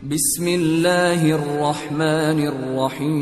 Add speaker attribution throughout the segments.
Speaker 1: بسم اللہ الرحمن الرحیم۔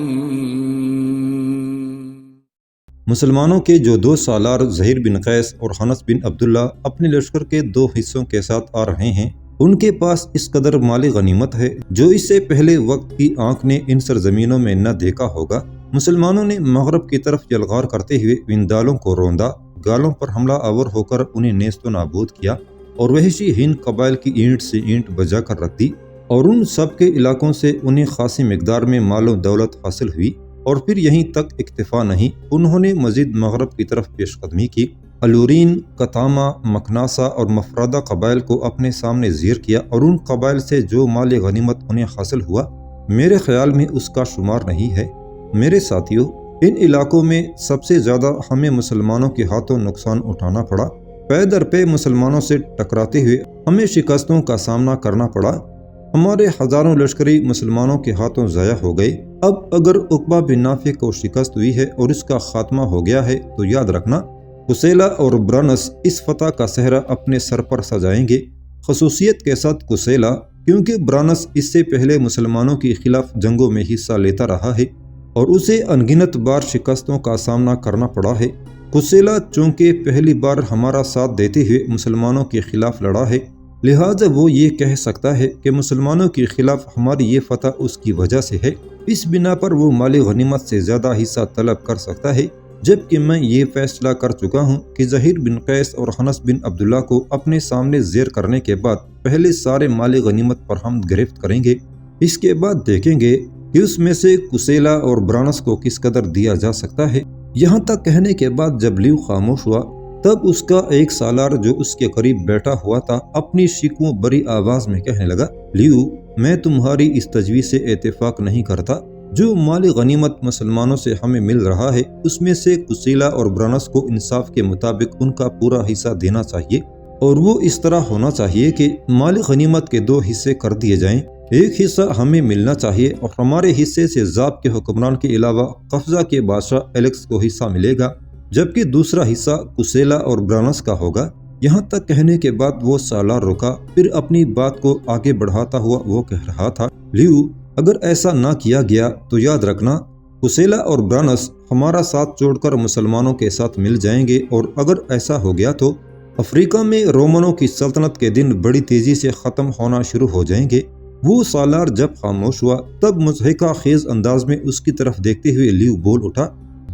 Speaker 2: مسلمانوں کے جو 2 سالار زہیر بن قیس اور حنس بن عبداللہ اپنے لشکر کے 2 حصوں کے ساتھ آ رہے ہیں، ان کے پاس اس قدر مال غنیمت ہے جو اس سے پہلے وقت کی آنکھ نے ان سرزمینوں میں نہ دیکھا ہوگا۔ مسلمانوں نے مغرب کی طرف یلغار کرتے ہوئے وندالوں کو روندا، گالوں پر حملہ آور ہو کر انہیں نیست و نابود کیا اور وحشی ہند قبائل کی اینٹ سے اینٹ بجا کر رکھ دی، اور ان سب کے علاقوں سے انہیں خاصی مقدار میں مال و دولت حاصل ہوئی۔ اور پھر یہیں تک اکتفا نہیں، انہوں نے مزید مغرب کی طرف پیش قدمی کی، الورین، کتامہ، مکناسہ اور مفردہ قبائل کو اپنے سامنے زیر کیا، اور ان قبائل سے جو مال غنیمت انہیں حاصل ہوا میرے خیال میں اس کا شمار نہیں ہے۔ میرے ساتھیوں، ان علاقوں میں سب سے زیادہ ہمیں مسلمانوں کے ہاتھوں نقصان اٹھانا پڑا۔ پے در پے مسلمانوں سے ٹکراتے ہوئے ہمیں شکستوں کا سامنا کرنا پڑا، ہمارے ہزاروں لشکری مسلمانوں کے ہاتھوں ضائع ہو گئے۔ اب اگر عقبہ بن نافع کو شکست ہوئی ہے اور اس کا خاتمہ ہو گیا ہے تو یاد رکھنا قسیلہ اور برانس اس فتح کا صحرا اپنے سر پر سجائیں گے، خصوصیت کے ساتھ قسیلہ، کیونکہ برانس اس سے پہلے مسلمانوں کے خلاف جنگوں میں حصہ لیتا رہا ہے اور اسے انگنت بار شکستوں کا سامنا کرنا پڑا ہے۔ قسیلہ چونکہ پہلی بار ہمارا ساتھ دیتے ہوئے مسلمانوں کے خلاف لڑا ہے، لہٰذا وہ یہ کہہ سکتا ہے کہ مسلمانوں کے خلاف ہماری یہ فتح اس کی وجہ سے ہے۔ اس بنا پر وہ مال غنیمت سے زیادہ حصہ طلب کر سکتا ہے، جبکہ میں یہ فیصلہ کر چکا ہوں کہ زہیر بن قیس اور حنس بن عبداللہ کو اپنے سامنے زیر کرنے کے بعد پہلے سارے مال غنیمت پر ہم گرفت کریں گے، اس کے بعد دیکھیں گے کہ اس میں سے قسیلہ اور برانس کو کس قدر دیا جا سکتا ہے۔ یہاں تک کہنے کے بعد جب لیو خاموش ہوا، تب اس کا ایک سالار جو اس کے قریب بیٹھا ہوا تھا اپنی شکوہ بری آواز میں کہنے لگا، لیو، میں تمہاری اس تجویز سے اتفاق نہیں کرتا۔ جو مال غنیمت مسلمانوں سے ہمیں مل رہا ہے اس میں سے قسیلہ اور برانس کو انصاف کے مطابق ان کا پورا حصہ دینا چاہیے، اور وہ اس طرح ہونا چاہیے کہ مال غنیمت کے 2 حصے کر دیے جائیں۔ ایک حصہ ہمیں ملنا چاہیے اور ہمارے حصے سے ذاب کے حکمران کے علاوہ قفزہ کے بادشاہ ایلکس کو حصہ ملے گا، جبکہ دوسرا حصہ قسیلہ اور برانس کا ہوگا۔ یہاں تک کہنے کے بعد وہ سالار رکا، پھر اپنی بات کو آگے بڑھاتا ہوا وہ کہہ رہا تھا، لیو، اگر ایسا نہ کیا گیا تو یاد رکھنا قسیلہ اور برانس ہمارا ساتھ چھوڑ کر مسلمانوں کے ساتھ مل جائیں گے، اور اگر ایسا ہو گیا تو افریقہ میں رومنوں کی سلطنت کے دن بڑی تیزی سے ختم ہونا شروع ہو جائیں گے۔ وہ سالار جب خاموش ہوا تب مضحکہ خیز انداز میں اس کی طرف دیکھتے ہوئے لیو بول اٹھا،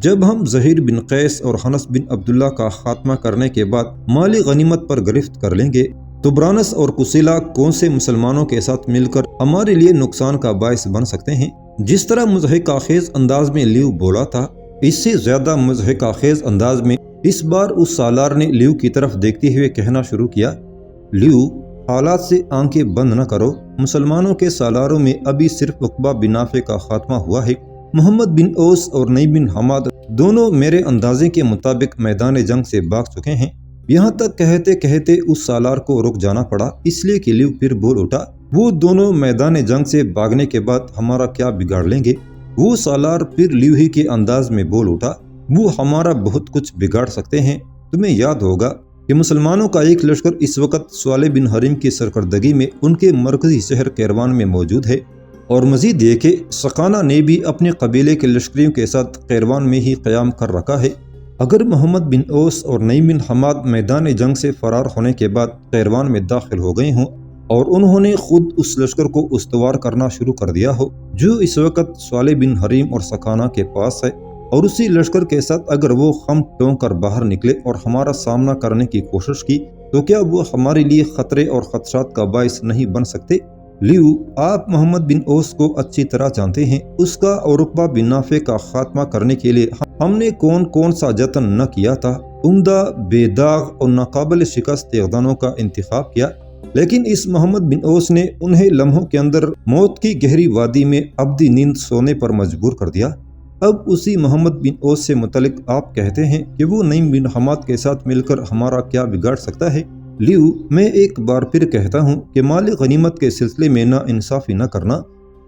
Speaker 2: جب ہم زہیر بن قیس اور حنس بن عبداللہ کا خاتمہ کرنے کے بعد مالی غنیمت پر گرفت کر لیں گے تو برانس اور قسیلہ کون سے مسلمانوں کے ساتھ مل کر ہمارے لیے نقصان کا باعث بن سکتے ہیں۔ جس طرح مضحکہ خیز انداز میں لیو بولا تھا، اس سے زیادہ مضحکہ خیز انداز میں اس بار اس سالار نے لیو کی طرف دیکھتے ہوئے کہنا شروع کیا، لیو، حالات سے آنکھیں بند نہ کرو، مسلمانوں کے سالاروں میں ابھی صرف عقبہ بن نافع کا خاتمہ ہوا ہے، محمد بن اوس اور نئی بن حماد دونوں میرے اندازے کے مطابق میدان جنگ سے بھاگ چکے ہیں۔ یہاں تک کہتے کہتے اس سالار کو رک جانا پڑا، اس لیے کہ لیو پھر بول اٹھا، وہ دونوں میدان جنگ سے بھاگنے کے بعد ہمارا کیا بگاڑ لیں گے؟ وہ سالار پھر لیو ہی کے انداز میں بول اٹھا، وہ ہمارا بہت کچھ بگاڑ سکتے ہیں۔ تمہیں یاد ہوگا کہ مسلمانوں کا ایک لشکر اس وقت صالح بن حریم کی سرکردگی میں ان کے مرکزی شہر کیروان میں موجود ہے، اور مزید یہ کہ سقانہ نے بھی اپنے قبیلے کے لشکریوں کے ساتھ قیروان میں ہی قیام کر رکھا ہے۔ اگر محمد بن اوس اور نئی بن حماد میدان جنگ سے فرار ہونے کے بعد قیروان میں داخل ہو گئے ہوں اور انہوں نے خود اس لشکر کو استوار کرنا شروع کر دیا ہو جو اس وقت صالح بن حریم اور سقانہ کے پاس ہے، اور اسی لشکر کے ساتھ اگر وہ خم ٹونک کر باہر نکلے اور ہمارا سامنا کرنے کی کوشش کی تو کیا وہ ہمارے لیے خطرے اور خدشات کا باعث نہیں بن سکتے؟ لیو، آپ محمد بن اوس کو اچھی طرح جانتے ہیں، اس کا اور عقبہ بن نافع کا خاتمہ کرنے کے لیے ہم نے کون سا جتن نہ کیا تھا۔ عمدہ، بے داغ اور ناقابل شکست اقداموں کا انتخاب کیا، لیکن اس محمد بن اوس نے انہیں لمحوں کے اندر موت کی گہری وادی میں ابدی نیند سونے پر مجبور کر دیا۔ اب اسی محمد بن اوس سے متعلق آپ کہتے ہیں کہ وہ نعیم بن حماد کے ساتھ مل کر ہمارا کیا بگاڑ سکتا ہے؟ لیو، میں ایک بار پھر کہتا ہوں کہ مال غنیمت کے سلسلے میں نا انصافی نہ کرنا۔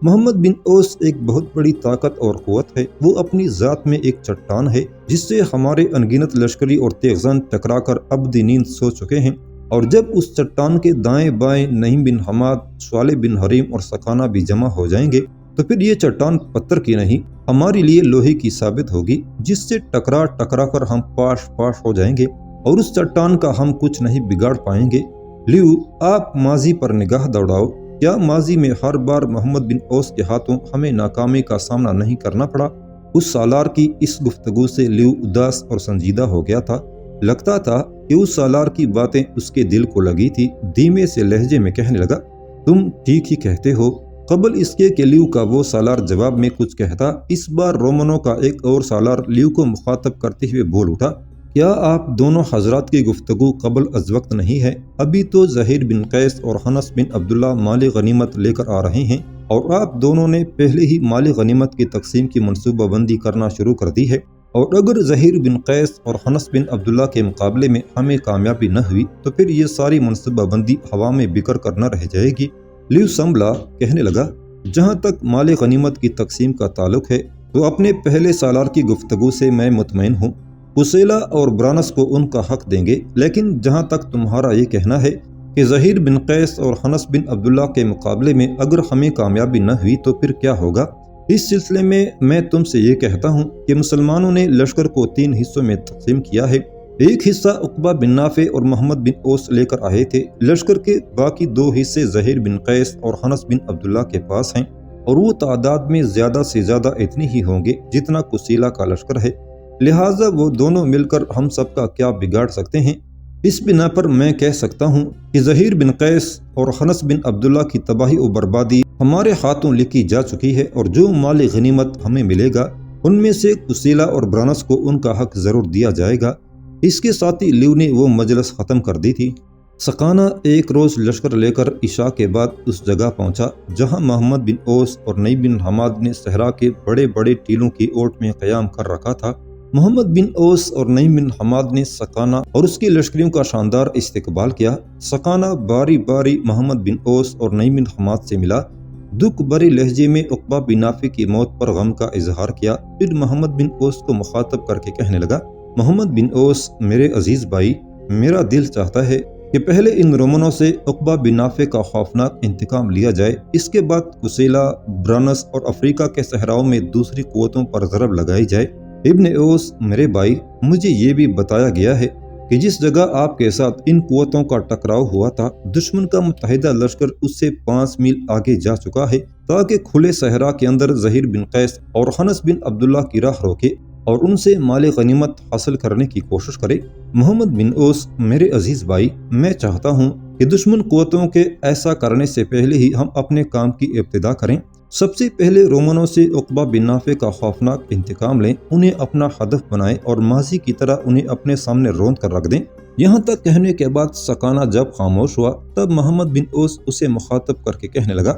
Speaker 2: محمد بن اوس ایک بہت بڑی طاقت اور قوت ہے، وہ اپنی ذات میں ایک چٹان ہے جس سے ہمارے انگنت لشکری اور تیغزان ٹکرا کر ابدی نیند سو چکے ہیں۔ اور جب اس چٹان کے دائیں بائیں نعیم بن حماد، صالح بن حریم اور سکانہ بھی جمع ہو جائیں گے تو پھر یہ چٹان پتھر کی نہیں ہمارے لیے لوہے کی ثابت ہوگی، جس سے ٹکرا ٹکرا کر ہم پاش پاش ہو جائیں گے اور اس چٹان کا ہم کچھ نہیں بگاڑ پائیں گے۔ لیو، آپ ماضی پر نگاہ دوڑاؤ، کیا ماضی میں ہر بار محمد بن اوس کے ہاتھوں ہمیں ناکامی کا سامنا نہیں کرنا پڑا؟ اس سالار کی اس گفتگو سے لیو اداس اور سنجیدہ ہو گیا تھا۔ لگتا تھا کہ اس سالار کی باتیں اس کے دل کو لگی تھی۔ دھیمے سے لہجے میں کہنے لگا، تم ٹھیک ہی کہتے ہو۔ قبل اس کے کہ لیو کا وہ سالار جواب میں کچھ کہتا، اس بار رومنوں کا ایک اور سالار لیو کو مخاطب کرتے ہوئے بول اٹھا، کیا آپ دونوں حضرات کی گفتگو قبل از وقت نہیں ہے؟ ابھی تو زہیر بن قیس اور حنس بن عبداللہ مال غنیمت لے کر آ رہے ہیں اور آپ دونوں نے پہلے ہی مال غنیمت کی تقسیم کی منصوبہ بندی کرنا شروع کر دی ہے، اور اگر زہیر بن قیس اور حنس بن عبداللہ کے مقابلے میں ہمیں کامیابی نہ ہوئی تو پھر یہ ساری منصوبہ بندی ہوا میں بکھر کر نہ رہ جائے گی۔ لیو سنبھلا، کہنے لگا، جہاں تک مال غنیمت کی تقسیم کا تعلق ہے تو اپنے پہلے سالار کی گفتگو سے میں مطمئن ہوں، قسیلہ اور برانس کو ان کا حق دیں گے، لیکن جہاں تک تمہارا یہ کہنا ہے کہ زہیر بن قیس اور حنس بن عبداللہ کے مقابلے میں اگر ہمیں کامیابی نہ ہوئی تو پھر کیا ہوگا؟ اس سلسلے میں تم سے یہ کہتا ہوں کہ مسلمانوں نے لشکر کو 3 حصوں میں تقسیم کیا ہے۔ ایک حصہ عقبہ بن نافع اور محمد بن اوس لے کر آئے تھے، لشکر کے باقی 2 حصے زہیر بن قیس اور حنس بن عبداللہ کے پاس ہیں، اور وہ تعداد میں زیادہ سے زیادہ اتنے ہی ہوں گے جتنا قسیلہ کا لشکر ہے، لہٰذا وہ دونوں مل کر ہم سب کا کیا بگاڑ سکتے ہیں؟ اس بنا پر میں کہہ سکتا ہوں کہ زہیر بن قیس اور حنس بن عبداللہ کی تباہی و بربادی ہمارے ہاتھوں لکھی جا چکی ہے، اور جو مال غنیمت ہمیں ملے گا ان میں سے قسیلہ اور برانس کو ان کا حق ضرور دیا جائے گا۔ اس کے ساتھ ہی لیو نے وہ مجلس ختم کر دی تھی۔ سکانہ ایک روز لشکر لے کر عشاء کے بعد اس جگہ پہنچا جہاں محمد بن اوس اور نعیم بن حماد نے صحرا کے بڑے بڑے ٹیلوں کی اوٹ میں قیام کر رکھا تھا۔ محمد بن اوس اور نعیم بن حماد نے سکانہ اور اس کی لشکریوں کا شاندار استقبال کیا۔ سکانہ باری باری محمد بن اوس اور نعیم بن حماد سے ملا، دکھ بھرے لہجے میں عقبہ بن نافع کی موت پر غم کا اظہار کیا، پھر محمد بن اوس کو مخاطب کر کے کہنے لگا، محمد بن اوس، میرے عزیز بھائی، میرا دل چاہتا ہے کہ پہلے ان رومنوں سے عقبہ بن نافع کا خوفناک انتقام لیا جائے، اس کے بعد قسیلہ، برانس اور افریقہ کے صحراؤں میں دوسری قوتوں پر ضرب لگائی جائے۔ ابن اوس، میرے بھائی، مجھے یہ بھی بتایا گیا ہے کہ جس جگہ آپ کے ساتھ ان قوتوں کا ٹکراؤ ہوا تھا، دشمن کا متحدہ لشکر اس سے 5 میل آگے جا چکا ہے تاکہ کھلے صحرا کے اندر زہیر بن قیس اور حنس بن عبداللہ کی راہ روکے اور ان سے مال غنیمت حاصل کرنے کی کوشش کرے۔ محمد بن اوس، میرے عزیز بھائی، میں چاہتا ہوں کہ دشمن قوتوں کے ایسا کرنے سے پہلے ہی ہم اپنے کام کی ابتدا کریں۔ سب سے پہلے رومنوں سے عقبہ بن نافع کا خوفناک انتقام لیں، انہیں اپنا ہدف بنائیں اور ماضی کی طرح انہیں اپنے سامنے روند کر رکھ دیں۔ یہاں تک کہنے کے بعد سکانہ جب خاموش ہوا تب محمد بن اوس اسے مخاطب کر کے کہنے لگا،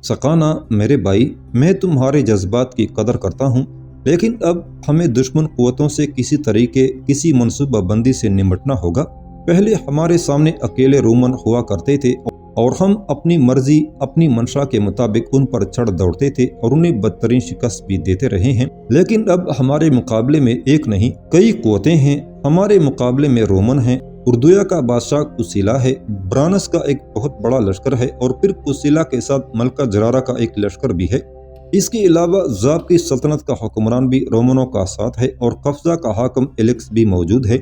Speaker 2: سکانہ، میرے بھائی، میں تمہارے جذبات کی قدر کرتا ہوں، لیکن اب ہمیں دشمن قوتوں سے کسی طریقے، کسی منصوبہ بندی سے نمٹنا ہوگا۔ پہلے ہمارے سامنے اکیلے رومن ہوا کرتے تھے اور ہم اپنی مرضی، اپنی منشا کے مطابق ان پر چڑھ دوڑتے تھے اور انہیں بدترین شکست بھی دیتے رہے ہیں، لیکن اب ہمارے مقابلے میں ایک نہیں کئی قوتیں ہیں۔ ہمارے مقابلے میں رومن ہیں، اردویا کا بادشاہ قسیلہ ہے، برانس کا ایک بہت بڑا لشکر ہے، اور پھر قسیلہ کے ساتھ ملکہ جرارہ کا ایک لشکر بھی ہے۔ اس کے علاوہ ذاب کی سلطنت کا حکمران بھی رومنوں کا ساتھ ہے اور قفزہ کا حاکم ایلیکس بھی موجود ہے۔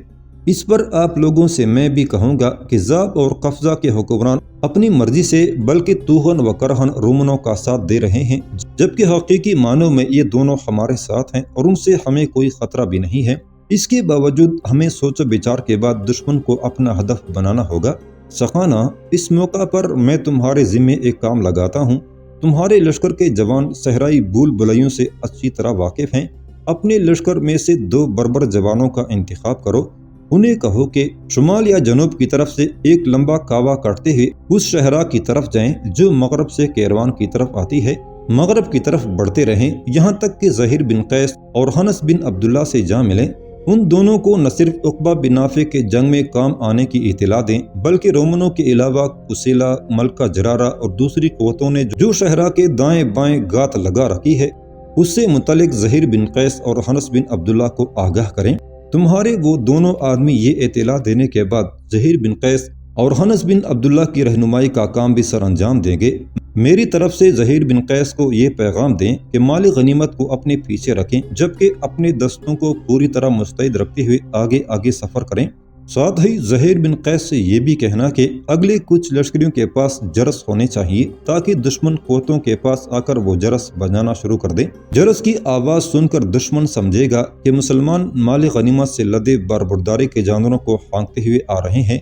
Speaker 2: اس پر آپ لوگوں سے میں بھی کہوں گا کہ ذاب اور قفزہ کے حکمران اپنی مرضی سے بلکہ توہن و کرہن رومنوں کا ساتھ دے رہے ہیں، جبکہ حقیقی معنوں میں یہ دونوں ہمارے ساتھ ہیں اور ان سے ہمیں کوئی خطرہ بھی نہیں ہے۔ اس کے باوجود ہمیں سوچ و بچار کے بعد دشمن کو اپنا ہدف بنانا ہوگا۔ سکانہ، اس موقع پر میں تمہارے ذمے ایک کام لگاتا ہوں۔ تمہارے لشکر کے جوان صحرائی بھول بھلیوں سے اچھی طرح واقف ہیں، اپنے لشکر میں سے 2 بربر جوانوں کا انتخاب کرو، انہیں کہو کہ شمال یا جنوب کی طرف سے ایک لمبا کعوہ کاٹتے ہوئے اس شہرا کی طرف جائیں جو مغرب سے کیروان کی طرف آتی ہے، مغرب کی طرف بڑھتے رہیں یہاں تک کہ زہیر بن قیس اور حنس بن عبداللہ سے جا ملیں۔ ان دونوں کو نہ صرف عقبہ بن نافع کے جنگ میں کام آنے کی اطلاع دیں، بلکہ رومنوں کے علاوہ قسیلہ، ملکہ جرارہ اور دوسری قوتوں نے جو شہرا کے دائیں بائیں گات لگا رکھی ہے اس سے متعلق زہیر بن قیس اور حنس بن عبداللہ کو آگاہ کریں۔ تمہارے وہ دونوں آدمی یہ اطلاع دینے کے بعد زہیر بن قیس اور حنس بن عبداللہ کی رہنمائی کا کام بھی سر انجام دیں گے۔ میری طرف سے زہیر بن قیس کو یہ پیغام دیں کہ مال غنیمت کو اپنے پیچھے رکھیں، جبکہ اپنے دستوں کو پوری طرح مستعد رکھتے ہوئے آگے آگے سفر کریں۔ ساتھ ہی زہیر بن قیس سے یہ بھی کہنا کہ اگلے کچھ لشکریوں کے پاس جرس ہونے چاہیے تاکہ دشمن قوتوں کے پاس آ کر وہ جرس بجانا شروع کر دیں۔ جرس کی آواز سن کر دشمن سمجھے گا کہ مسلمان مال غنیمت سے لدے باربرداری کے جانوروں کو ہانکتے ہوئے آ رہے ہیں،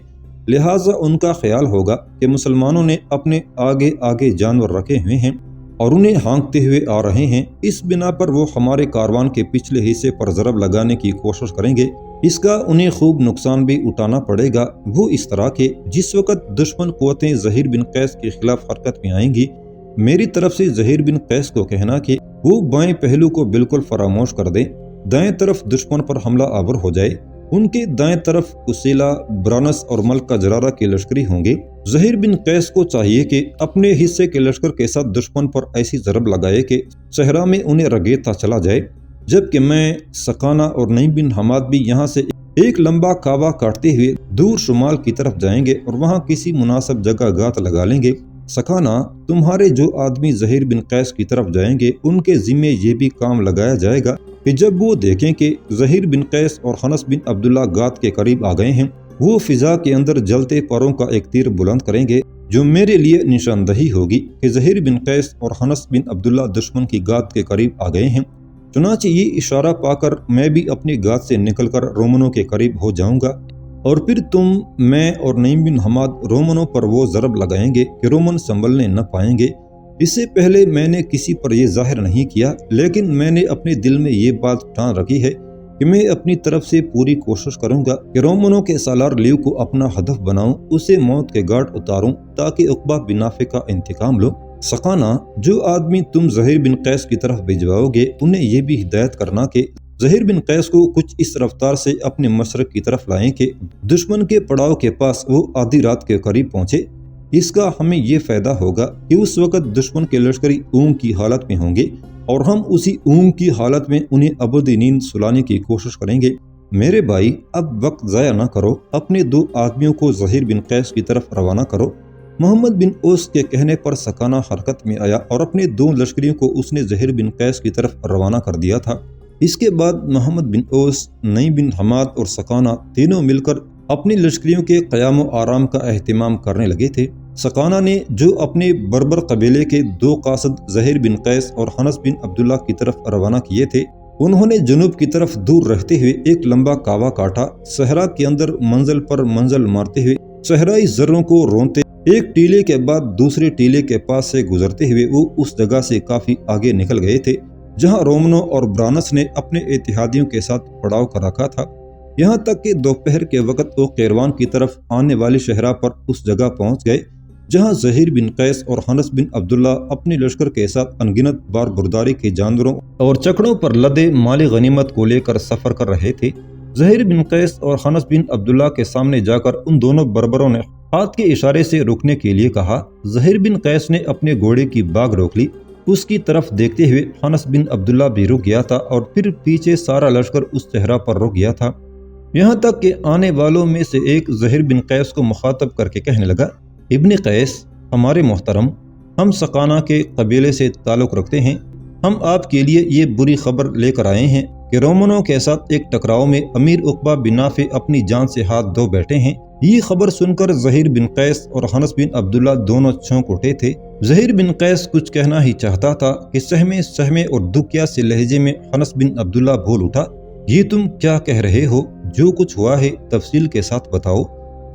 Speaker 2: لہٰذا ان کا خیال ہوگا کہ مسلمانوں نے اپنے آگے آگے جانور رکھے ہوئے ہیں اور انہیں ہانکتے ہوئے آ رہے ہیں۔ اس بنا پر وہ ہمارے کاروان کے پچھلے حصے پر ضرب لگانے کی کوشش کریں گے، اس کا انہیں خوب نقصان بھی اٹھانا پڑے گا۔ وہ اس طرح کے جس وقت دشمن قوتیں زہیر بن قیس کے خلاف حرکت میں آئیں گی، میری طرف سے زہیر بن قیس کو کہنا کہ وہ بائیں پہلو کو بالکل فراموش کر دیں، دائیں طرف دشمن پر حملہ آور ہو جائے۔ ان کے دائیں طرف قسیلہ، برانس اور ملکہ جرارہ کے لشکری ہوں گے۔ زہیر بن قیس کو چاہیے کہ اپنے حصے کے لشکر کے ساتھ دشمن پر ایسی ضرب لگائے کہ صحرا میں انہیں رگیتا چلا جائے، جبکہ میں، سقانہ اور نعیم بن حماد بھی یہاں سے ایک لمبا کعوہ کاٹتے ہوئے دور شمال کی طرف جائیں گے اور وہاں کسی مناسب جگہ گات لگا لیں گے۔ سقانہ، تمہارے جو آدمی زہیر بن قیس کی طرف جائیں گے ان کے ذمے یہ بھی کام لگایا جائے گا کہ جب وہ دیکھیں کہ زہیر بن قیس اور حنس بن عبداللہ گات کے قریب آ گئے ہیں، وہ فضا کے اندر جلتے پروں کا ایک تیر بلند کریں گے جو میرے لیے نشاندہی ہوگی کہ زہیر بن قیس اور حنس بن عبداللہ دشمن کی گات کے قریب آ گئے ہیں۔ چنانچہ یہ اشارہ پا کر میں بھی اپنی گات سے نکل کر رومنوں کے قریب ہو جاؤں گا، اور پھر تم، میں اور نعیم بن حماد رومنوں پر وہ ضرب لگائیں گے کہ رومن سنبھلنے نہ پائیں گے۔ اس سے پہلے میں نے کسی پر یہ ظاہر نہیں کیا، لیکن میں نے اپنے دل میں یہ بات ٹھان رکھی ہے کہ میں اپنی طرف سے پوری کوشش کروں گا کہ رومنوں کے سالار لیو کو اپنا ہدف بناؤں، اسے موت کے گھاٹ اتاروں تاکہ عقبہ بن نافع کا انتقام لوں۔ سقانہ، جو آدمی تم زہیر بن قیس کی طرف بھجواؤ گے انہیں یہ بھی ہدایت کرنا کہ زہیر بن قیس کو کچھ اس رفتار سے اپنے مشرق کی طرف لائیں کہ دشمن کے پڑاؤ کے پاس وہ آدھی رات کے قریب پہنچے۔ اس کا ہمیں یہ فائدہ ہوگا کہ اس وقت دشمن کے لشکری اونگ کی حالت میں ہوں گے اور ہم اسی اونگ کی حالت میں انہیں ابدی نیند سلانے کی کوشش کریں گے۔ میرے بھائی، اب وقت ضائع نہ کرو، اپنے 2 آدمیوں کو زہیر بن قیس کی طرف روانہ کرو۔ محمد بن اوس کے کہنے پر سقانہ حرکت میں آیا اور اپنے 2 لشکریوں کو اس نے زہیر بن قیس کی طرف روانہ کر دیا تھا۔ اس کے بعد محمد بن اوس، نعیم بن حماد اور سقانہ تینوں مل کر اپنی لشکریوں کے قیام و آرام کا اہتمام کرنے لگے تھے۔ سقانہ نے جو اپنے بربر قبیلے کے 2 قاصد زہیر بن قیس اور حنس بن عبداللہ کی طرف روانہ کیے تھے، انہوں نے جنوب کی طرف دور رہتے ہوئے ایک لمبا کعوہ کاٹا، صحرا کے اندر منزل پر منزل مارتے ہوئے صحرائی زروں کو رونتے ایک ٹیلے کے بعد دوسرے ٹیلے کے پاس سے گزرتے ہوئے وہ اس جگہ سے کافی آگے نکل گئے تھے جہاں رومنوں اور برانس نے اپنے اتحادیوں کے ساتھ پڑاؤ کر رکھا تھا، یہاں تک کہ دوپہر کے وقت وہ قیروان کی طرف آنے والی شہرہ پر اس جگہ پہنچ گئے جہاں زہیر بن قیس اور حنس بن عبداللہ اپنے لشکر کے ساتھ انگنت بار برداری کے جانوروں اور چکڑوں پر لدے مال غنیمت کو لے کر سفر کر رہے تھے۔ زہیر بن قیس اور حنس بن عبداللہ کے سامنے جا کر ان دونوں بربروں نے ہاتھ کے اشارے سے رکنے کے لیے کہا۔ زہیر بن قیس نے اپنے گھوڑے کی باگ روک لی، اس کی طرف دیکھتے ہوئے حنس بن عبداللہ بھی رک گیا تھا اور پھر پیچھے سارا لشکر اس صحرا پر رک گیا تھا، یہاں تک کہ آنے والوں میں سے ایک زہیر بن قیس کو مخاطب کر کے کہنے لگا، ابن قیس، ہمارے محترم، ہم سقانہ کے قبیلے سے تعلق رکھتے ہیں، ہم آپ کے لیے یہ بری خبر لے کر آئے ہیں کہ رومنوں کے ساتھ ایک ٹکراؤ میں امیر عقبہ بن نافع اپنی جان سے ہاتھ دھو بیٹھے ہیں۔ یہ خبر سن کر زہیر بن قیس اور حنس بن عبداللہ دونوں چونک اٹھے تھے۔ زہیر بن قیس کچھ کہنا ہی چاہتا تھا کہ سہمے اور دکیا سے لہجے میں حنس بن عبداللہ بول اٹھا، یہ تم کیا کہہ رہے ہو؟ جو کچھ ہوا ہے تفصیل کے ساتھ بتاؤ۔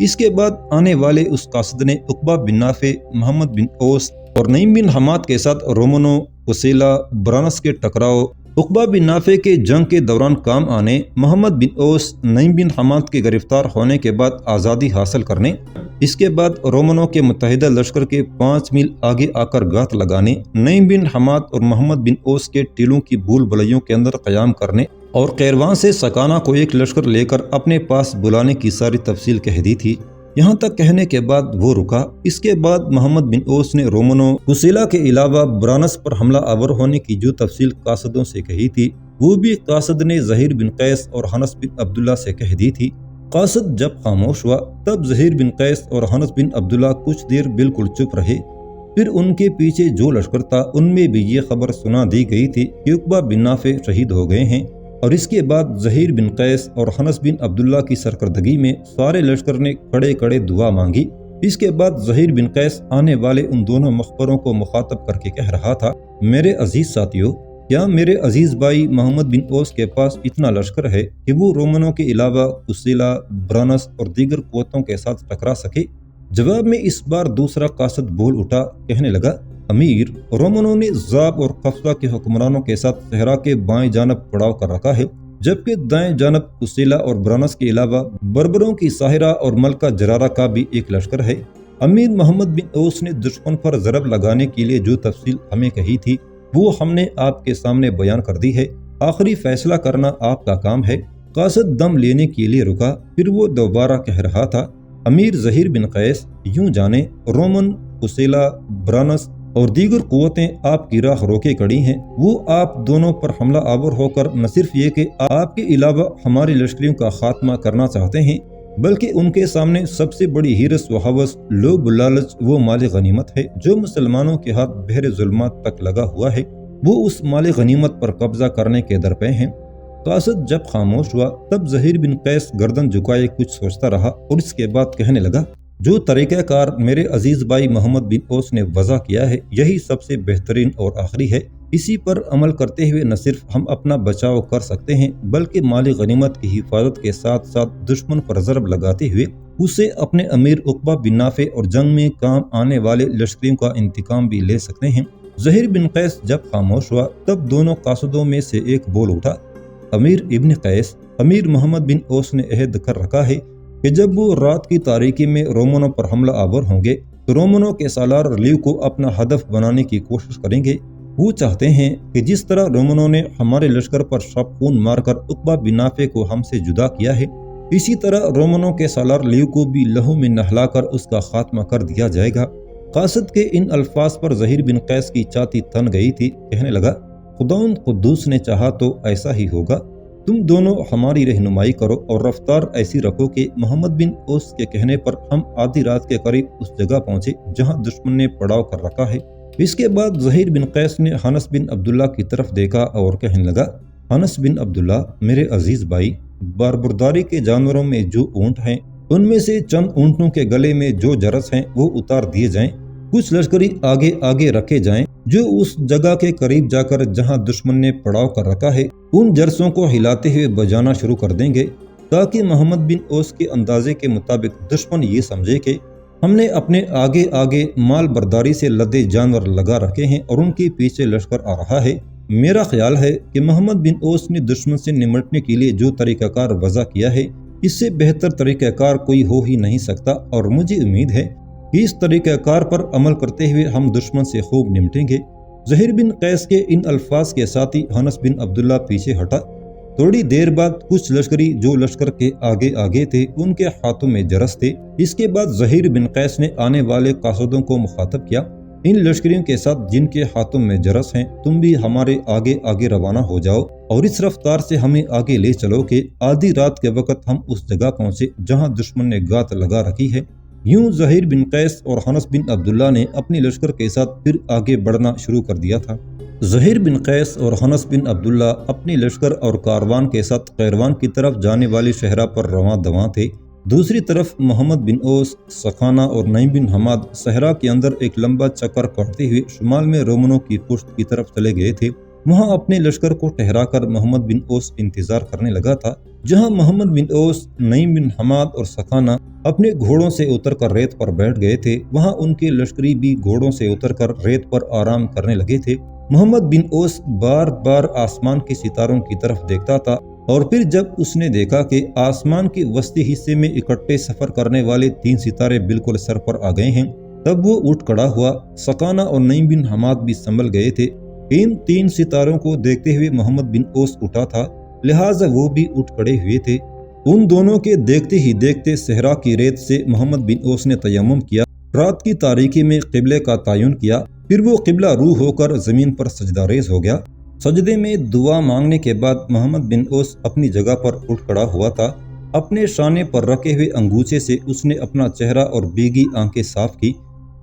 Speaker 2: اس کے بعد آنے والے اس قاصد نے عقبہ بن نافع، محمد بن اوس اور نعیم بن حماد کے ساتھ رومنوں، قسیلہ، برانس کے ٹکراؤ، عقبہ بن نافع کے جنگ کے دوران کام آنے، محمد بن اوس، نعیم بن حماد کے گرفتار ہونے کے بعد آزادی حاصل کرنے، اس کے بعد رومنوں کے متحدہ لشکر کے 5 میل آگے آ کر گات لگانے، نعیم بن حماد اور محمد بن اوس کے ٹیلوں کی بھول بھلیوں کے اندر قیام کرنے اور قیروان سے سقانہ کو ایک لشکر لے کر اپنے پاس بلانے کی ساری تفصیل کہہ دی تھی۔ یہاں تک کہنے کے بعد وہ رکا۔ اس کے بعد محمد بن اوس نے رومنوں، قسیلہ کے علاوہ برانس پر حملہ آور ہونے کی جو تفصیل قاصدوں سے کہی تھی وہ بھی قاصد نے زہیر بن قیس اور حنس بن عبداللہ سے کہہ دی تھی۔ قاصد جب خاموش ہوا تب زہیر بن قیس اور حنس بن عبداللہ کچھ دیر بالکل چپ رہے۔ پھر ان کے پیچھے جو لشکر تھا ان میں بھی یہ خبر سنا دی گئی تھی کہ عقبہ بن نافع شہید ہو گئے ہیں، اور اس کے بعد زہیر بن قیس اور حنس بن عبداللہ کی سرکردگی میں سارے لشکر نے کھڑے کھڑے دعا مانگی۔ اس کے بعد زہیر بن قیس آنے والے ان دونوں مخبروں کو مخاطب کر کے کہہ رہا تھا، میرے عزیز ساتھیوں، کیا میرے عزیز بھائی محمد بن اوس کے پاس اتنا لشکر ہے کہ وہ رومنوں کے علاوہ قصیلہ، برانس اور دیگر قوتوں کے ساتھ ٹکرا سکے؟ جواب میں اس بار دوسرا قاصد بول اٹھا، کہنے لگا، امیر، رومنوں نے ذاب اور قفصہ کے حکمرانوں کے ساتھ صحرا کے بائیں جانب پڑاؤ کر رکھا ہے، جبکہ دائیں جانب قصیلہ اور برانس کے علاوہ بربروں کی ساحرہ اور ملکہ جرارہ کا بھی ایک لشکر ہے۔ امیر محمد بن اوس نے دشمن پر ضرب لگانے کے لیے جو تفصیل ہمیں کہی تھی وہ ہم نے آپ کے سامنے بیان کر دی ہے، آخری فیصلہ کرنا آپ کا کام ہے۔ قاصد دم لینے کے لیے رکا، پھر وہ دوبارہ کہہ رہا تھا، امیر زہیر بن قیس، یوں جانے رومن، قصیلہ، برانس اور دیگر قوتیں آپ کی راہ روکے کڑی ہیں، وہ آپ دونوں پر حملہ آور ہو کر نہ صرف یہ کہ آپ کے علاوہ ہماری لشکریوں کا خاتمہ کرنا چاہتے ہیں، بلکہ ان کے سامنے سب سے بڑی ہیرس و ہوس، لوب و لالچ وہ مال غنیمت ہے جو مسلمانوں کے ہاتھ بحر ظلمات تک لگا ہوا ہے، وہ اس مال غنیمت پر قبضہ کرنے کے درپے ہیں۔ قاصد جب خاموش ہوا تب زہیر بن قیس گردن جھکائے کچھ سوچتا رہا، اور اس کے بعد کہنے لگا، جو طریقہ کار میرے عزیز بھائی محمد بن اوس نے وضع کیا ہے یہی سب سے بہترین اور آخری ہے، اسی پر عمل کرتے ہوئے نہ صرف ہم اپنا بچاؤ کر سکتے ہیں بلکہ مالی غنیمت کی حفاظت کے ساتھ ساتھ دشمن پر ضرب لگاتے ہوئے اسے اپنے امیر عقبہ بن نافع اور جنگ میں کام آنے والے لشکریوں کا انتقام بھی لے سکتے ہیں۔ زہیر بن قیس جب خاموش ہوا تب دونوں قاصدوں میں سے ایک بول اٹھا، امیر ابن قیس، امیر محمد بن اوس نے عہد کر رکھا ہے کہ جب وہ رات کی تاریکی میں رومنوں پر حملہ آور ہوں گے تو رومنوں کے سالار لیو کو اپنا ہدف بنانے کی کوشش کریں گے۔ وہ چاہتے ہیں کہ جس طرح رومنوں نے ہمارے لشکر پر شب خون مار کر عقبہ بن نافع کو ہم سے جدا کیا ہے، اسی طرح رومنوں کے سالار لیو کو بھی لہو میں نہلا کر اس کا خاتمہ کر دیا جائے گا۔ قاصد کے ان الفاظ پر زہیر بن قیس کی چھاتی تن گئی تھی، کہنے لگا، خداوند قدوس نے چاہا تو ایسا ہی ہوگا، تم دونوں ہماری رہنمائی کرو اور رفتار ایسی رکھو کہ محمد بن اوس کے کہنے پر ہم آدھی رات کے قریب اس جگہ پہنچے جہاں دشمن نے پڑاؤ کر رکھا ہے۔ اس کے بعد زہیر بن قیس نے حنس بن عبداللہ کی طرف دیکھا اور کہنے لگا، حنس بن عبداللہ، میرے عزیز بھائی، باربرداری کے جانوروں میں جو اونٹ ہیں ان میں سے چند اونٹوں کے گلے میں جو جرس ہیں وہ اتار دیے جائیں، کچھ لشکری آگے آگے رکھے جائیں جو اس جگہ کے قریب جا کر جہاں دشمن نے پڑاؤ کر رکھا ہے ان جرسوں کو ہلاتے ہوئے بجانا شروع کر دیں گے، تاکہ محمد بن اوس کے اندازے کے مطابق دشمن یہ سمجھے کہ ہم نے اپنے آگے آگے مال برداری سے لدے جانور لگا رکھے ہیں اور ان کے پیچھے لشکر آ رہا ہے۔ میرا خیال ہے کہ محمد بن اوس نے دشمن سے نمٹنے کے لیے جو طریقہ کار وضع کیا ہے اس سے بہتر طریقہ کار کوئی ہو ہی نہیں سکتا، اور مجھے امید ہے کہ اس طریقہ کار پر عمل کرتے ہوئے ہم دشمن سے خوب نمٹیں گے۔ زہیر بن قیس کے ان الفاظ کے ساتھ ہی حنس بن عبداللہ پیچھے ہٹا۔ تھوڑی دیر بعد کچھ لشکری جو لشکر کے آگے آگے تھے ان کے ہاتھوں میں جرس تھے۔ اس کے بعد زہیر بن قیس نے آنے والے قاصدوں کو مخاطب کیا، ان لشکریوں کے ساتھ جن کے ہاتھوں میں جرس ہیں تم بھی ہمارے آگے آگے روانہ ہو جاؤ اور اس رفتار سے ہمیں آگے لے چلو کہ آدھی رات کے وقت ہم اس جگہ پہنچے جہاں دشمن نے گات لگا رکھی ہے۔ یوں زہیر بن قیس اور حنس بن عبداللہ نے اپنی لشکر کے ساتھ پھر آگے بڑھنا شروع کر دیا تھا۔ زہیر بن قیس اور حنس بن عبداللہ اپنی لشکر اور کاروان کے ساتھ قیروان کی طرف جانے والی شہرہ پر رواں دواں تھے۔ دوسری طرف محمد بن اوس، سخانہ اور نعیم بن حماد صحرا کے اندر ایک لمبا چکر کاٹتے ہوئے شمال میں رومنوں کی پشت کی طرف چلے گئے تھے۔ وہاں اپنے لشکر کو ٹھہرا کر محمد بن اوس انتظار کرنے لگا تھا۔ جہاں محمد بن اوس، نعیم بن حماد اور سخانہ اپنے گھوڑوں سے اتر کر ریت پر بیٹھ گئے تھے وہاں ان کے لشکری بھی گھوڑوں سے اتر کر ریت پر آرام کرنے لگے تھے۔ محمد بن اوس بار بار آسمان کے ستاروں کی طرف دیکھتا تھا، اور پھر جب اس نے دیکھا کہ آسمان کے وسطی حصے میں اکٹھے سفر کرنے والے 3 ستارے بالکل سر پر آ گئے ہیں تب وہ اٹھ کھڑا ہوا۔ سخانہ اور نعیم بن حماد بھی سنبھل گئے تھے۔ ان 3 ستاروں کو دیکھتے ہوئے محمد بن اوس اٹھا تھا، لہٰذا وہ بھی اٹھ کھڑے ہوئے تھے۔ ان دونوں کے دیکھتے ہی دیکھتے صحرا کی ریت سے محمد بن اوس نے تیمم کیا، رات کی تاریکی میں قبلے کا تعین کیا، پھر وہ قبلہ رو ہو کر زمین پر سجدہ ریز ہو گیا۔ سجدے میں دعا مانگنے کے بعد محمد بن اوس اپنی جگہ پر اٹھ کھڑا ہوا تھا۔ اپنے شانے پر رکھے ہوئے انگوچھے سے اس نے اپنا چہرہ اور بھیگی آنکھیں صاف کی۔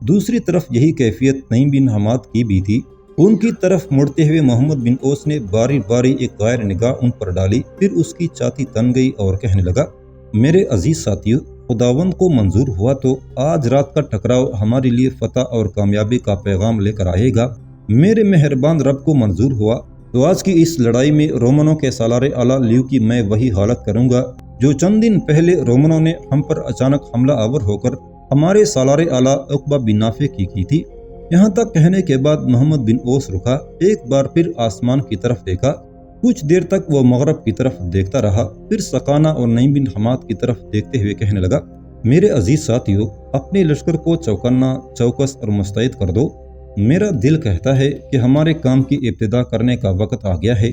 Speaker 2: دوسری طرف یہی کیفیت نعیم بن حماد کی بھی تھی۔ ان کی طرف مڑتے ہوئے محمد بن اوس نے باری باری ایک غیر نگاہ ان پر ڈالی، پھر اس کی چھاتی تن گئی اور کہنے لگا، میرے عزیز ساتھیو، خداوند کو منظور ہوا تو آج رات کا ٹکراؤ ہمارے لیے فتح اور کامیابی کا پیغام لے کر آئے گا۔ میرے مہربان رب کو منظور ہوا تو آج کی اس لڑائی میں رومنوں کے سالار اعلیٰ لیو کی میں وہی حالت کروں گا جو چند دن پہلے رومنوں نے ہم پر اچانک حملہ آور ہو کر ہمارے سالار اعلیٰ عقبہ بن نافع کی تھی۔ یہاں تک کہنے کے بعد محمد بن اوس رکا، ایک بار پھر آسمان کی طرف دیکھا، کچھ دیر تک وہ مغرب کی طرف دیکھتا رہا، پھر سقانہ اور نعیم بن حماد کی طرف دیکھتے ہوئے کہنے لگا، میرے عزیز ساتھیو، اپنے لشکر کو چوکنا، چوکس اور مستعد کر دو۔ میرا دل کہتا ہے کہ ہمارے کام کی ابتدا کرنے کا وقت آ گیا ہے۔